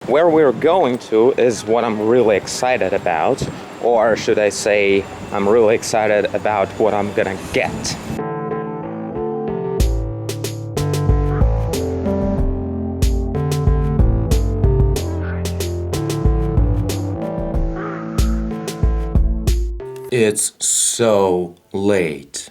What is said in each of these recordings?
Where we're going to is what I'm really excited about, or should I say, I'm really excited about what I'm gonna get. It's so late.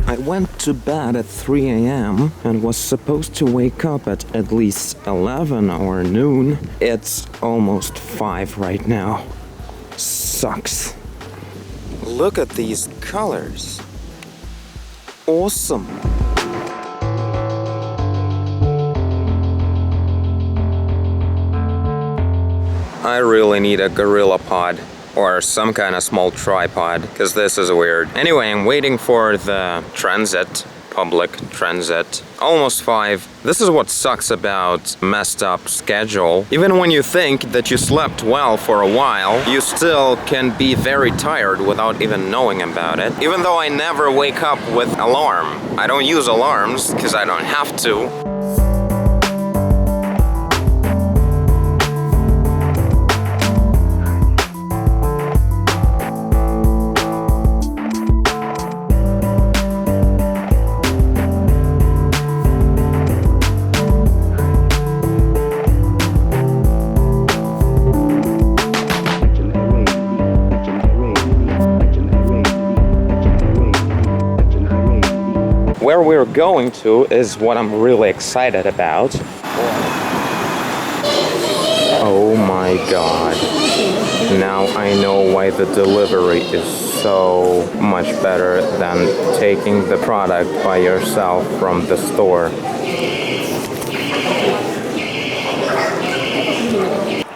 I went to bed at 3 a.m. and was supposed to wake up at least 11 or noon. It's almost 5 right now. Sucks. Look at these colors. Awesome. I really need a gorilla pod or some kind of small tripod, because this is weird. Anyway, I'm waiting for the transit, public transit. Almost 5. This is what sucks about messed up schedule. Even when you think that you slept well for a while, you still can be very tired without even knowing about it. Even though I never wake up with alarm. I don't use alarms because I don't have to. Where we're going to is what I'm really excited about. Oh my god. Now I know why the delivery is so much better than taking the product by yourself from the store.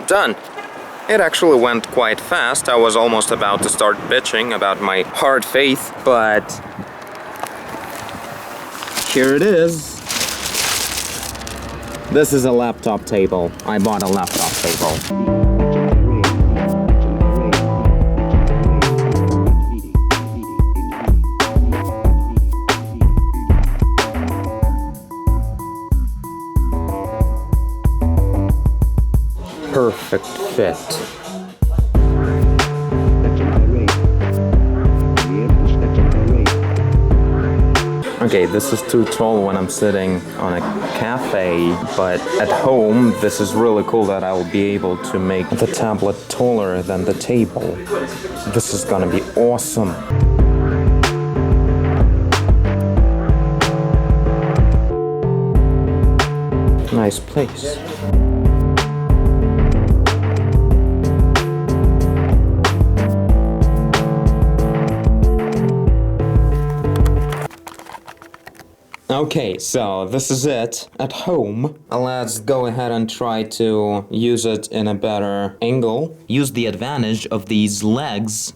Done. It actually went quite fast. I was almost about to start bitching about my hard faith, but here it is. This is a laptop table. I bought a laptop table. Perfect fit. Okay, this is too tall when I'm sitting on a cafe, but at home this is really cool that I will be able to make the tablet taller than the table. This is gonna be awesome. Nice place. Okay, so this is it at home. Let's go ahead and try to use it in a better angle. Use the advantage of these legs.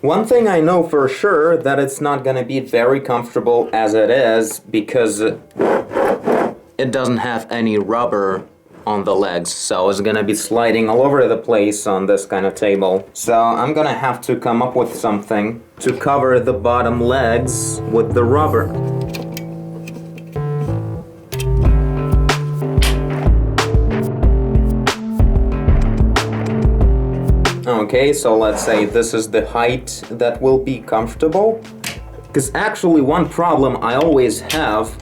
One thing I know for sure that it's not gonna be very comfortable as it is because it doesn't have any rubber on the legs, so it's gonna be sliding all over the place on this kind of table. So I'm gonna have to come up with something to cover the bottom legs with the rubber. Okay, so let's say this is the height that will be comfortable. Because actually one problem I always have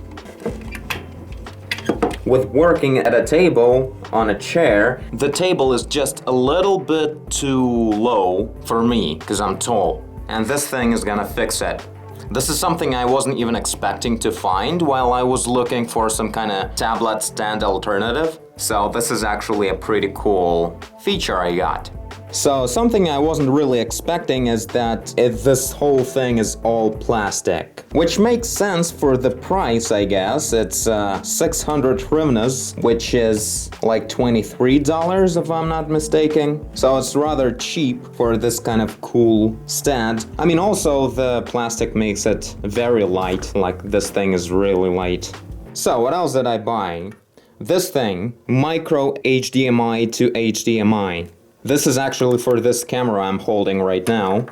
with working at a table on a chair, the table is just a little bit too low for me because I'm tall. And this thing is gonna fix it. This is something I wasn't even expecting to find while I was looking for some kind of tablet stand alternative. So this is actually a pretty cool feature I got. So something I wasn't really expecting is that this whole thing is all plastic. Which makes sense for the price, I guess. It's 600 hryvnias, which is like $23 if I'm not mistaken. So it's rather cheap for this kind of cool stand. I mean, also the plastic makes it very light, like this thing is really light. So what else did I buy? This thing, micro HDMI to HDMI. This is actually for this camera I'm holding right now.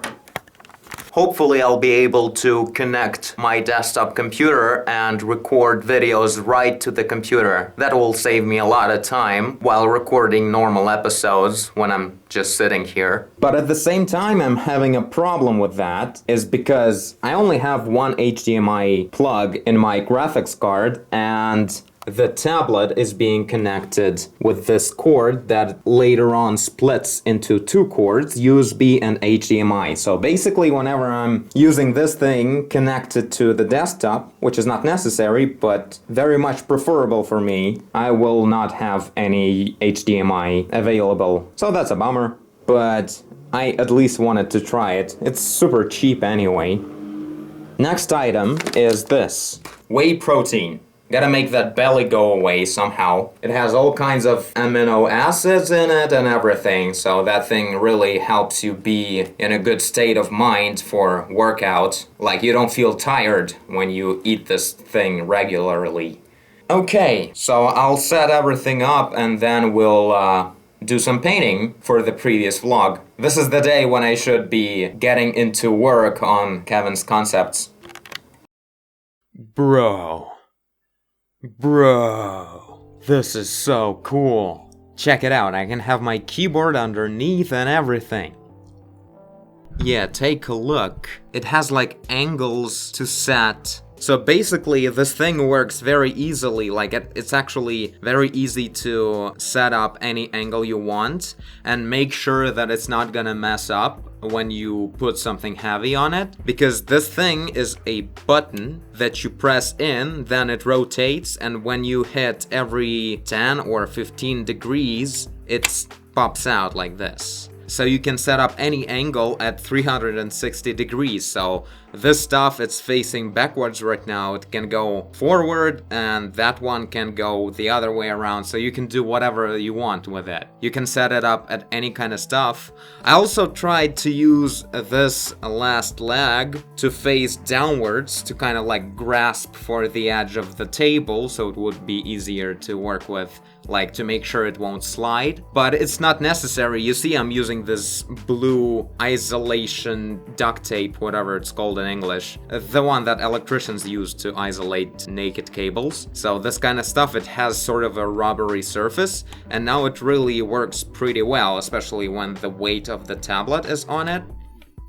Hopefully I'll be able to connect my desktop computer and record videos right to the computer. That will save me a lot of time while recording normal episodes when I'm just sitting here. But at the same time, I'm having a problem with that is because I only have one HDMI plug in my graphics card, and the tablet is being connected with this cord that later on splits into two cords, USB and HDMI. So basically, whenever I'm using this thing connected to the desktop, which is not necessary, but very much preferable for me, I will not have any HDMI available. So that's a bummer, but I at least wanted to try it. It's super cheap anyway. Next item is this. Whey protein. Gotta make that belly go away somehow. It has all kinds of amino acids in it and everything, so that thing really helps you be in a good state of mind for workout. Like, you don't feel tired when you eat this thing regularly. Okay, so I'll set everything up and then we'll do some painting for the previous vlog. This is the day when I should be getting into work on Kevin's concepts. Bro, this is so cool. Check it out, I can have my keyboard underneath and everything. Yeah, take a look. It has like angles to set. So basically, this thing works very easily. Like, it's actually very easy to set up any angle you want and make sure that it's not gonna mess up when you put something heavy on it, because this thing is a button that you press in, then it rotates, and when you hit every 10 or 15 degrees, it pops out like this. So you can set up any angle at 360 degrees. So this stuff, it's facing backwards right now. It can go forward and that one can go the other way around. So you can do whatever you want with it. You can set it up at any kind of stuff. I also tried to use this last leg to face downwards to kind of like grasp for the edge of the table so it would be easier to work with, like to make sure it won't slide. But it's not necessary. You see, I'm using this blue isolation duct tape, whatever it's called in English, the one that electricians use to isolate naked cables. So this kind of stuff, it has sort of a rubbery surface, and now it really works pretty well, especially when the weight of the tablet is on it.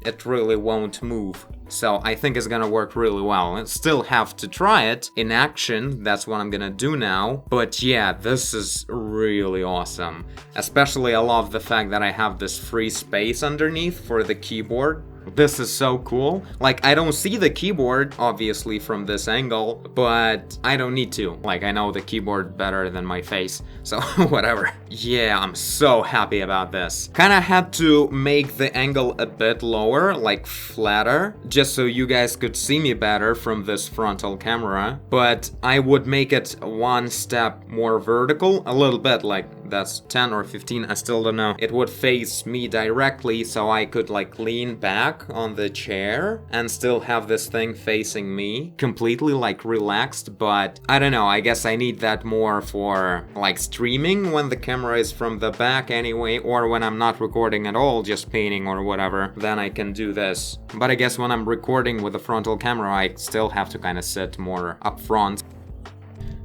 It really won't move. So I think it's gonna work really well. I still have to try it in action, that's what I'm gonna do now. But yeah, this is really awesome. Especially I love the fact that I have this free space underneath for the keyboard. This is so cool. Like, I don't see the keyboard, obviously, from this angle, but I don't need to. Like, I know the keyboard better than my face, so whatever. Yeah, I'm so happy about this. Kinda had to make the angle a bit lower, like flatter, just so you guys could see me better from this frontal camera, but I would make it one step more vertical, a little bit, like that's 10 or 15, I still don't know. It would face me directly, so I could like lean back on the chair and still have this thing facing me, completely like relaxed. But I don't know, I guess I need that more for like streaming when the camera is from the back anyway, or when I'm not recording at all, just painting or whatever, then I can do this. But I guess when I'm recording with the frontal camera, I still have to kind of sit more up front.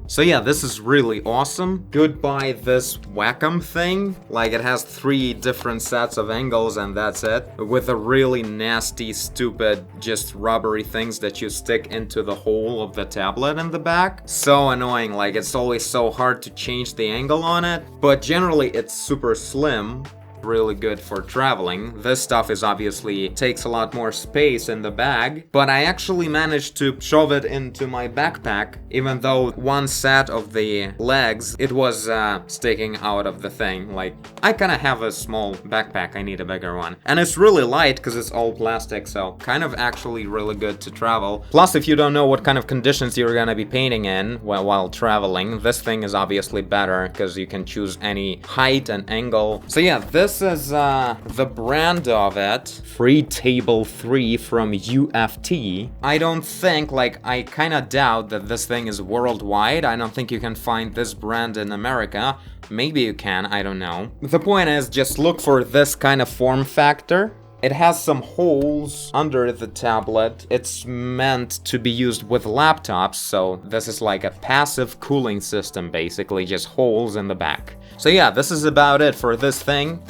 So yeah, this is really awesome. Goodbye this Wacom thing. Like, it has 3 different sets of angles and that's it. With the really nasty, stupid, just rubbery things that you stick into the hole of the tablet in the back. So annoying, like it's always so hard to change the angle on it. But generally it's super slim. Really good for traveling. This stuff is obviously takes a lot more space in the bag, but I actually managed to shove it into my backpack, even though one set of the legs, it was sticking out of the thing. Like, I kind of have a small backpack, I need a bigger one. And it's really light because it's all plastic, so kind of actually really good to travel. Plus, if you don't know what kind of conditions you're gonna be painting in while traveling, this thing is obviously better because you can choose any height and angle. So yeah, this is the brand of it, Free Table 3 from UFT. I don't think, like, I kind of doubt that this thing is worldwide. I don't think you can find this brand in America. Maybe you can, I don't know. The point is, just look for this kind of form factor. It has some holes under the tablet. It's meant to be used with laptops, so this is like a passive cooling system, basically, just holes in the back. So yeah, this is about it for this thing.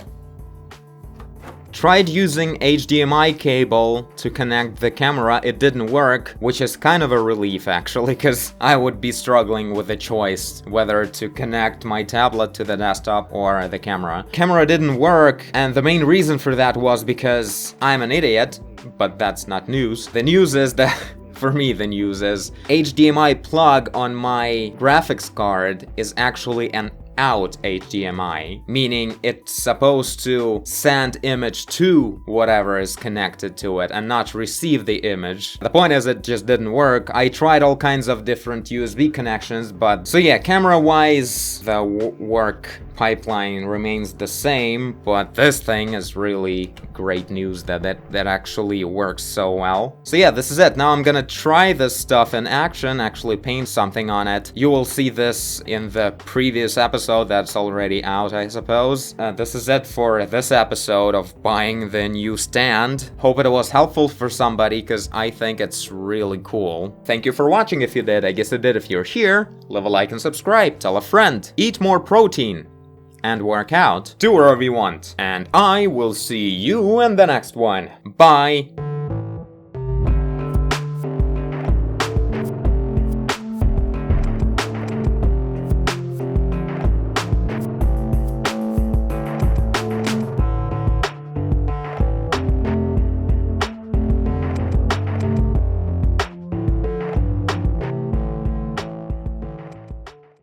Tried using HDMI cable to connect the camera, it didn't work, which is kind of a relief actually, because I would be struggling with the choice whether to connect my tablet to the desktop or the camera. Camera didn't work, and the main reason for that was because I'm an idiot, but that's not news. The news is that for me, the news is HDMI plug on my graphics card is actually an out HDMI, meaning it's supposed to send image to whatever is connected to it and not receive the image. The point is, it just didn't work. I tried all kinds of different USB connections, but so yeah, camera-wise, the work pipeline remains the same, but this thing is really great news that actually works so well. So yeah, this is it. Now I'm gonna try this stuff in action, actually paint something on it. You will see this in the previous episode that's already out, I suppose. This is it for this episode of buying the new stand. Hope it was helpful for somebody, because I think it's really cool. Thank you for watching if you did. I guess you did if you're here. Leave a like and subscribe. Tell a friend. Eat more protein. And work out. Do whatever you want. And I will see you in the next one. Bye!